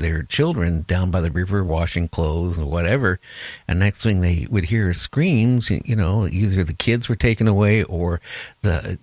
their children down by the river washing clothes and whatever. And next thing they would hear screams, either the kids were taken away or the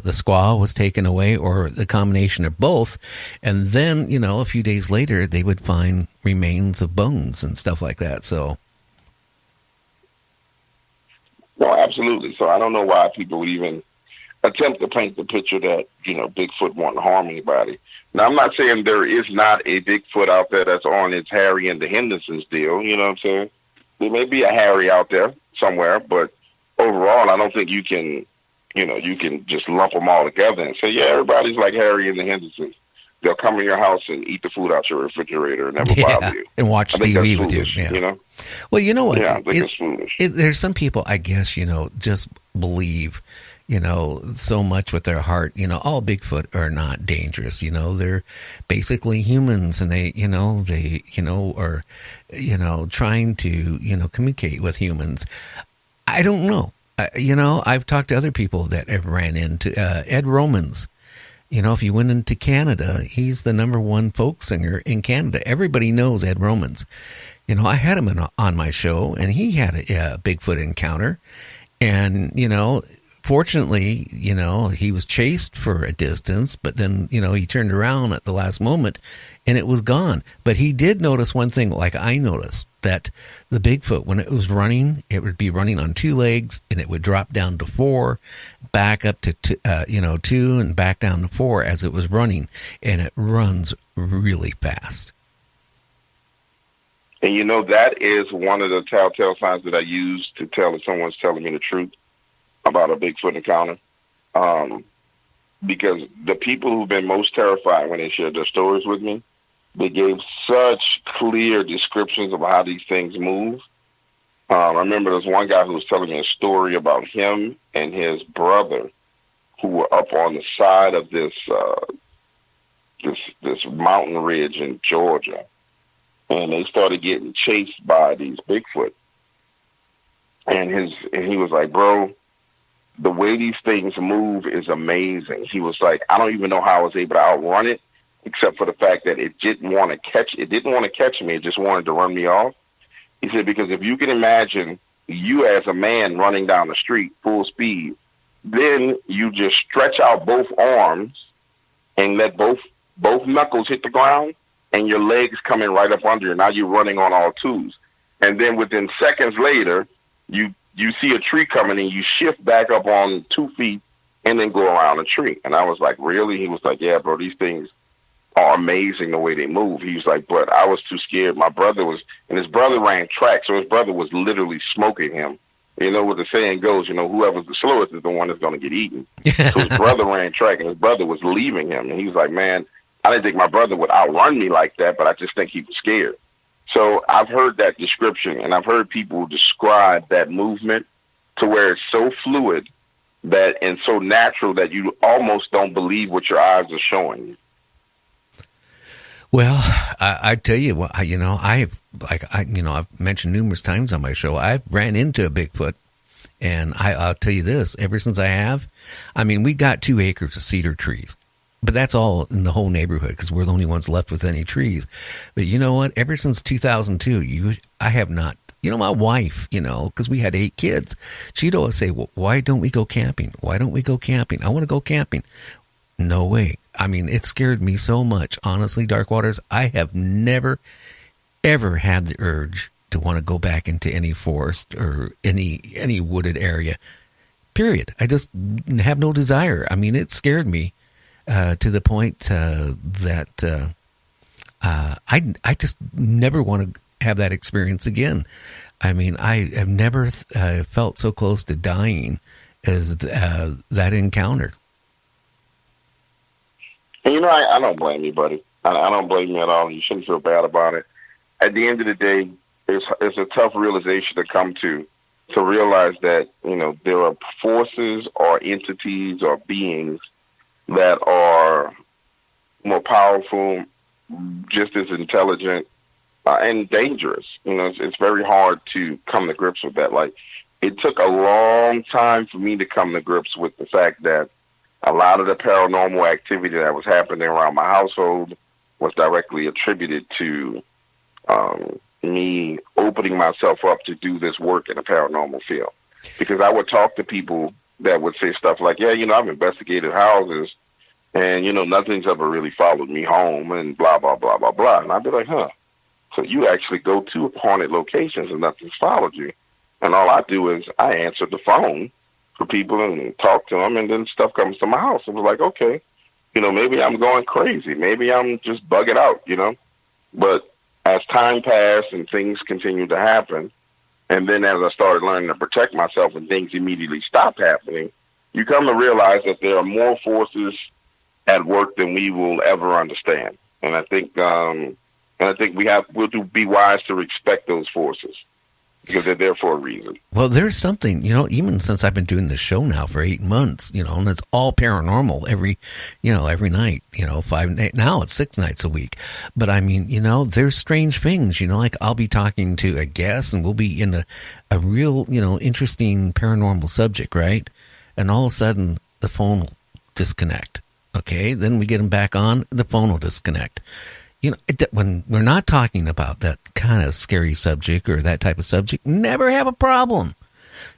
squaw was taken away or the combination of both. And then, a few days later, they would find remains of bones and stuff like that. So. No, absolutely. So I don't know why people would even attempt to paint the picture that, Bigfoot won't harm anybody. Now, I'm not saying there is not a Bigfoot out there that's on its Harry and the Hendersons deal, you know what I'm saying? There may be a Harry out there somewhere, but overall, I don't think you can just lump them all together and say, yeah, everybody's like Harry and the Hendersons. They'll come in your house and eat the food out your refrigerator and never bother you. And watch TV with foolish, you. Yeah. You know? Well, you know what? Yeah, I think it's foolish. There's some people, I guess, just believe, so much with their heart, all Bigfoot are not dangerous. They're basically humans and they are, trying to, communicate with humans. I don't know. I've talked to other people that have ran into Ed Romans. If you went into Canada, he's the number one folk singer in Canada. Everybody knows Ed Romans. I had him on my show, and he had a Bigfoot encounter. And, fortunately, he was chased for a distance, but then, he turned around at the last moment, and it was gone. But he did notice one thing, like I noticed, that the Bigfoot, when it was running, it would be running on two legs, and it would drop down to 4, back up to 2, and back down to 4 as it was running, and it runs really fast. And that is one of the telltale signs that I use to tell if someone's telling me the truth about a Bigfoot encounter. Because the people who've been most terrified when they shared their stories with me, they gave such clear descriptions of how these things move. I remember there was one guy who was telling me a story about him and his brother who were up on the side of this mountain ridge in Georgia. And they started getting chased by these Bigfoot. And he was like, bro, the way these things move is amazing. He was like, I don't even know how I was able to outrun it, except for the fact that it didn't want to catch me. It just wanted to run me off. He said, because if you can imagine you as a man running down the street full speed, then you just stretch out both arms and let both knuckles hit the ground, and your legs coming right up under you. Now you're running on all twos. And then within seconds later, you see a tree coming and you shift back up on 2 feet and then go around a tree. And I was like, really? He was like, yeah, bro, these things are amazing the way they move. He was like, but I was too scared. His brother ran track, so his brother was literally smoking him. You know what the saying goes, whoever's the slowest is the one that's going to get eaten. So his brother ran track and his brother was leaving him. And he was like, man, I didn't think my brother would outrun me like that, but I just think he was scared. So I've heard that description, and I've heard people describe that movement to where it's so fluid and so natural that you almost don't believe what your eyes are showing you. Well, I tell you, I've mentioned numerous times on my show, I've ran into a Bigfoot, and I'll tell you this, ever since we got 2 acres of cedar trees. But that's all in the whole neighborhood because we're the only ones left with any trees. But you know what? Ever since 2002, I have not. My wife, because we had 8 kids, she'd always say, well, why don't we go camping? Why don't we go camping? I want to go camping. No way. It scared me so much. Honestly, Dark Waters, I have never, ever had the urge to want to go back into any forest or any wooded area. Period. I just have no desire. It scared me. To the point that I just never want to have that experience again. I have never felt so close to dying as that encounter. And I don't blame you, buddy. I don't blame you at all. You shouldn't feel bad about it. At the end of the day, it's a tough realization to come to realize that there are forces or entities or beings that are more powerful, just as intelligent, and dangerous. It's very hard to come to grips with that. Like, it took a long time for me to come to grips with the fact that a lot of the paranormal activity that was happening around my household was directly attributed to me opening myself up to do this work in the paranormal field. Because I would talk to people that would say stuff like, yeah, I've investigated houses and, nothing's ever really followed me home and blah, blah, blah, blah, blah. And I'd be like, huh. So you actually go to haunted locations and nothing's followed you. And all I do is I answer the phone for people and talk to them, and then stuff comes to my house. It was like, okay, maybe I'm going crazy. Maybe I'm just bugging out, But as time passed and things continued to happen, and then as I started learning to protect myself and things immediately stopped happening, you come to realize that there are more forces at work than we will ever understand. And I think we'll be wise to respect those forces because they're there for a reason. Well, there's something, even since I've been doing this show now for 8 months, and it's all paranormal every night, 5, now it's 6 nights a week. But I mean, there's strange things, like I'll be talking to a guest and we'll be in a real, interesting paranormal subject, right? And all of a sudden the phone will disconnect. Okay. Then we get them back on, the phone will disconnect. When we're not talking about that kind of scary subject or that type of subject, never have a problem,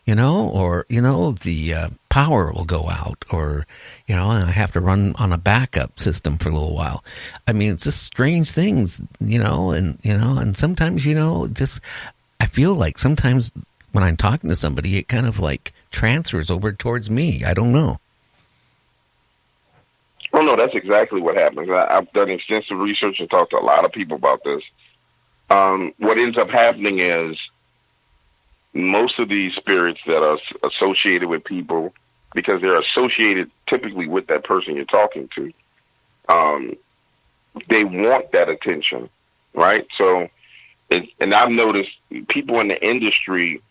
or, the power will go out or, and I have to run on a backup system for a little while. I mean, it's just strange things, and sometimes, just, I feel like sometimes when I'm talking to somebody, it kind of like transfers over towards me. I don't know. Oh, no, that's exactly what happens. I've done extensive research and talked to a lot of people about this. What ends up happening is most of these spirits that are associated with people, because they're associated typically with that person you're talking to, they want that attention, right? So, and I've noticed people in the industry,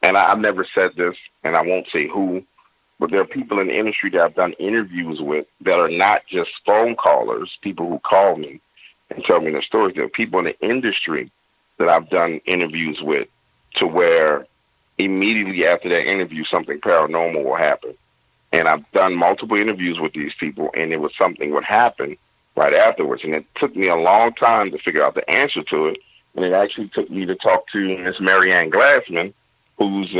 and I've never said this, and I won't say who, but there are people in the industry that I've done interviews with that are not just phone callers, people who call me and tell me their stories. There are people in the industry that I've done interviews with to where immediately after that interview, something paranormal will happen. And I've done multiple interviews with these people, and it was something would happen right afterwards. And it took me a long time to figure out the answer to it. And it actually took me to talk to Miss Marianne Glassman, who's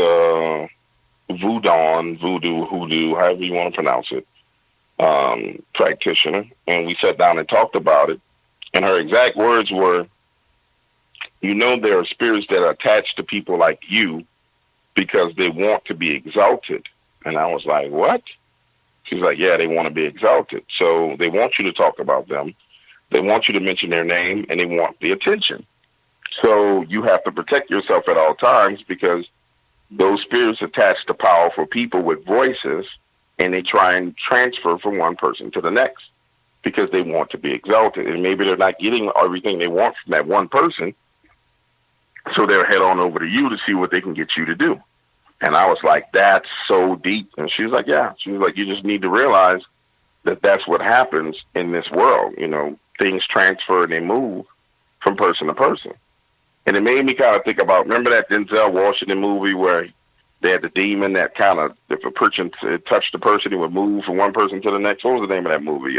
voodoo, hoodoo, however you want to pronounce it, practitioner. And we sat down and talked about it. And her exact words were, there are spirits that are attached to people like you because they want to be exalted. And I was like, what? She's like, yeah, they want to be exalted. So they want you to talk about them. They want you to mention their name, and they want the attention. So you have to protect yourself at all times because those spirits attach to powerful people with voices, and they try and transfer from one person to the next because they want to be exalted. And maybe they're not getting everything they want from that one person, so they'll head on over to you to see what they can get you to do. And I was like, that's so deep. And she was like, yeah. She was like, you just need to realize that that's what happens in this world. Things transfer and they move from person to person. And it made me kind of think about, remember that Denzel Washington movie where they had the demon that kind of, if a person touched the person, it would move from one person to the next. What was the name of that movie?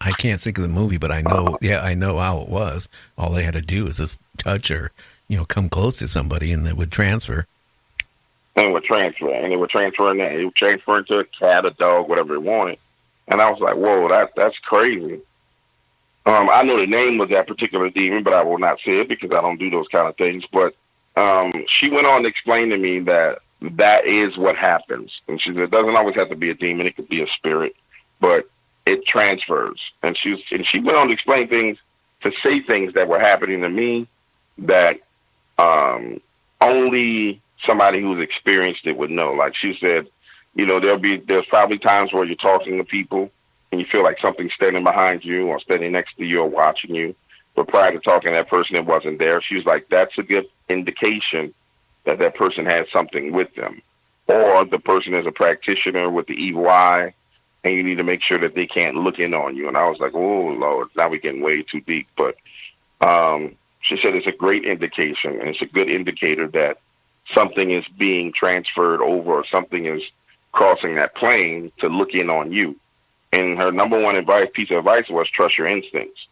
I can't think of the movie, but I know, I know how it was. All they had to do was just touch or, come close to somebody and it would transfer. And it would transfer. And it would transfer into a cat, a dog, whatever it wanted. And I was like, whoa, that's crazy. I know the name of that particular demon, but I will not say it because I don't do those kind of things. But she went on to explain to me that is what happens. And she said it doesn't always have to be a demon. It could be a spirit, but it transfers. And she went on to explain things, to say things that were happening to me that only somebody who's experienced it would know. Like she said, there's probably times where you're talking to people and you feel like something's standing behind you or standing next to you or watching you. But prior to talking to that person, it wasn't there. She was like, that's a good indication that person has something with them. Or the person is a practitioner with the evil eye, and you need to make sure that they can't look in on you. And I was like, oh, Lord, now we're getting way too deep. But she said it's a great indication, and it's a good indicator that something is being transferred over or something is crossing that plane to look in on you. And her number one piece of advice was trust your instincts.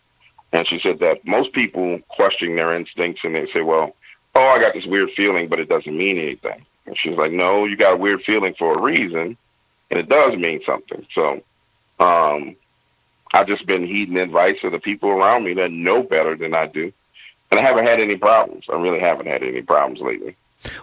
And she said that most people question their instincts and they say, well, oh, I got this weird feeling, but it doesn't mean anything. And she's like, no, you got a weird feeling for a reason, and it does mean something. So I've just been heeding the advice of the people around me that know better than I do. And I haven't had any problems. I really haven't had any problems lately.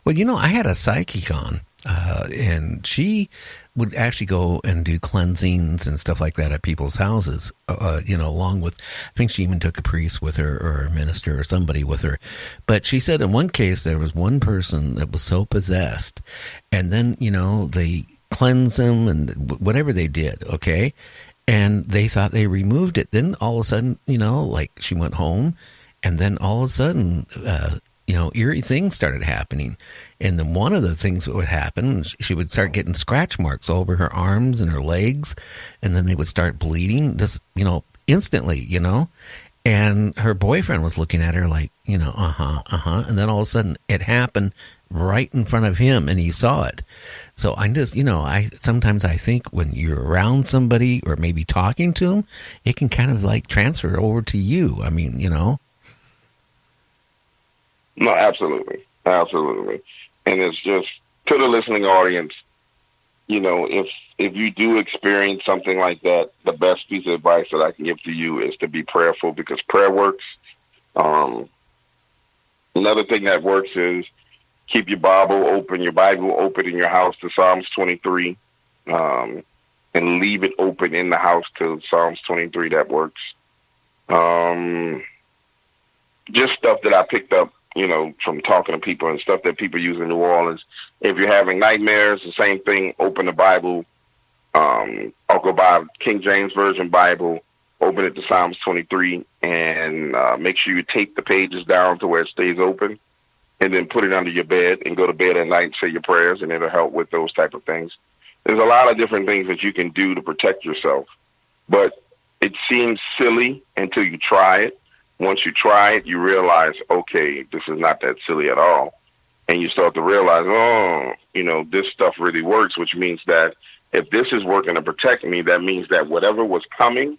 Well, I had a psychic on, and she would actually go and do cleansings and stuff like that at people's houses, along with, I think she even took a priest with her or a minister or somebody with her. But she said in one case there was one person that was so possessed, and then, they cleansed them and whatever they did, okay? And they thought they removed it. Then all of a sudden, like she went home, and then all of a sudden, eerie things started happening. And then one of the things that would happen, she would start getting scratch marks all over her arms and her legs. And then they would start bleeding just, instantly, And her boyfriend was looking at her like, And then all of a sudden it happened right in front of him and he saw it. So I just, sometimes I think when you're around somebody or maybe talking to them, it can kind of like transfer over to you. I mean, No, absolutely. Absolutely. And it's just to the listening audience, if you do experience something like that, the best piece of advice that I can give to you is to be prayerful, because prayer works. Another thing that works is keep your Bible open in your house to Psalms 23, and leave it open in the house to Psalms 23. That works. Just stuff that I picked up, from talking to people and stuff that people use in New Orleans. If you're having nightmares, the same thing, open the Bible. I'll go buy a King James Version Bible, open it to Psalms 23, and make sure you tape the pages down to where it stays open, and then put it under your bed and go to bed at night and say your prayers, and it'll help with those type of things. There's a lot of different things that you can do to protect yourself, but it seems silly until you try it. Once you try it, you realize, okay, this is not that silly at all. And you start to realize, this stuff really works, which means that if this is working to protect me, that means that whatever was coming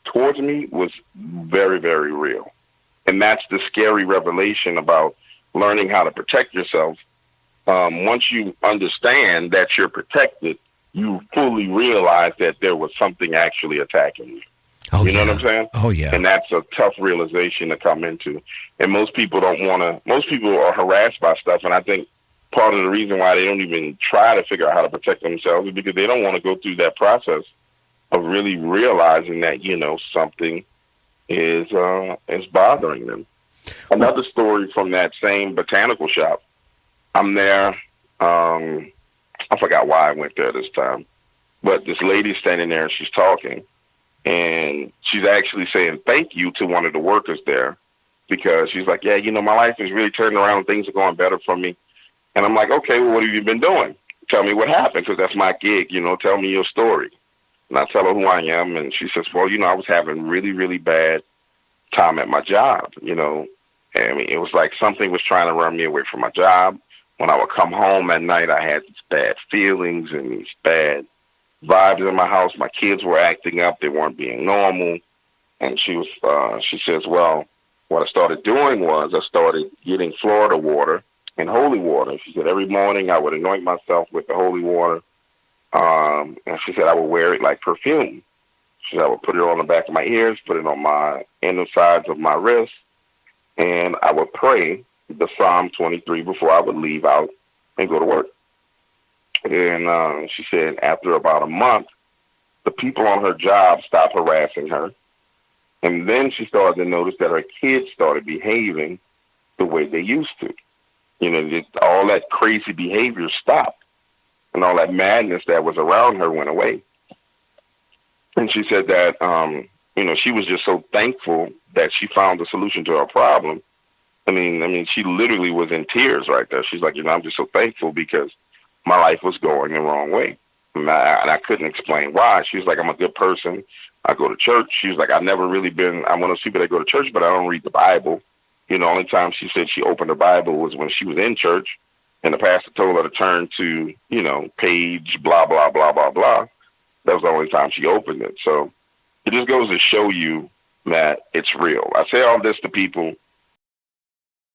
towards me was very, very real. And that's the scary revelation about learning how to protect yourself. Once you understand that you're protected, you fully realize that there was something actually attacking you. Oh, you know what I'm saying? Oh, yeah. And that's a tough realization to come into. And most people most people are harassed by stuff. And I think part of the reason why they don't even try to figure out how to protect themselves is because they don't want to go through that process of really realizing that, something is bothering them. Another story from that same botanical shop. I'm there. I forgot why I went there this time. But this lady's standing there and she's talking. And she's actually saying thank you to one of the workers there, because she's like, yeah, my life is really turning around and things are going better for me. And I'm like, okay, well, what have you been doing? Tell me what happened, because that's my gig, tell me your story. And I tell her who I am, and she says, well, I was having really, really bad time at my job, I mean, it was like something was trying to run me away from my job. When I would come home at night, I had these bad feelings and these bad vibes in my house. My kids were acting up. They weren't being normal. And she says, well, what I started doing was I started getting Florida water and holy water. She said every morning I would anoint myself with the holy water. And she said I would wear it like perfume. She said I would put it on the back of my ears, put it on my inner sides of my wrists, and I would pray the Psalm 23 before I would leave out and go to work. And she said after about a month, the people on her job stopped harassing her. And then she started to notice that her kids started behaving the way they used to. All that crazy behavior stopped. And all that madness that was around her went away. And she said that, she was just so thankful that she found a solution to her problem. I mean, she literally was in tears right there. She's like, I'm just so thankful because my life was going the wrong way. And I couldn't explain why. She was like, I'm a good person. I go to church. She was like, I've never really been, I'm one of those people that go to church, but I don't read the Bible. Only time she said she opened the Bible was when she was in church and the pastor told her to turn to, page blah, blah, blah, blah, blah. That was the only time she opened it. So it just goes to show you that it's real. I say all this to people